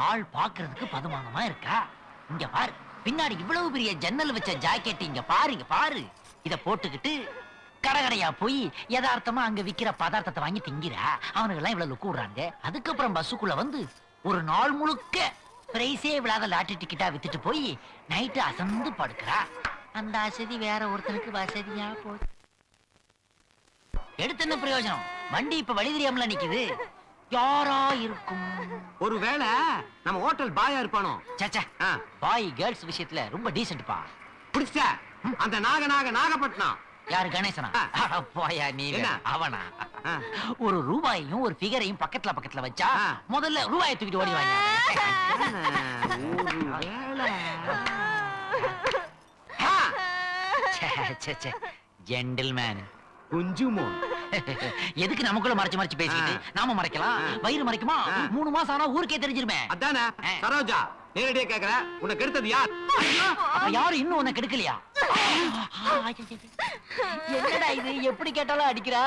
ஆள் பாக்குறதுக்கு பதுமானமா இருக்கா. இங்க பாரு, பின்னாடி இவ்வளவு பெரிய ஜன்னல் வச்ச ஜாக்கெட் இங்க பாரு, இங்க பாரு. இத போட்டுக்கிட்டு கடகடையா போய் யதார்த்தமா அங்க விக்கிற பதார்த்தத்தை வாங்கி திங்கிறா. அவனுக்கு எல்லாம் இவ்வளவு லுக்கு விடுறாங்க. அதுக்கப்புறம் பஸ்ஸுக்குள்ள வந்து ஒரு நாள் முழுக்க பிரைஸே விழாத லாட்டரி டிக்கெட்டா வித்துட்டு போய் நைட்டு அசந்து படுக்கிறா. அந்த அசதி வேற ஒருத்தனுக்கு வசதியா போச்சு. எடுத்து என்ன பிரயோஜனம்? வண்டி இப்ப வழி தெரியாமல நிக்குது. யாரா இருக்கும்? ஒருவேளை நம்ம ஹோட்டல் பாயா இருப்பானோ? சச்சா, பாய் கேர்ள்ஸ் விஷயத்துல ரொம்ப டீசென்ட்பா. புடிச்ச அந்த நாகப்பட்டினம் யாரு? கணேசனா? போயா நீ. அவனா? ஒரு ரூபாயையும் ஒரு பிகரையும் பக்கத்துல பக்கத்துல வச்சா முதல்ல ரூபாயை தூக்கிட்டு ஓடி வாங்க. ஜென்டில்மேன் குஞ்சுமோ. எதுக்கு நமக்குள்ள மறைச்சு மறைச்சு பேசிட்டு நாம மறைக்கலாம்? வயிறு மறைக்குமா? 3 மாசம் ஆனா ஊருக்கே தெரிஞ்சிருமே. அதானே சரோஜா, நேரடியா கேக்குற, உன்னை கெடுத்தது யார்? அப்ப யாரும் இன்னும் உன்னை கெடுக்கலையா? என்னடா இது, எப்படி கேட்டாலும் அடிக்கிறா?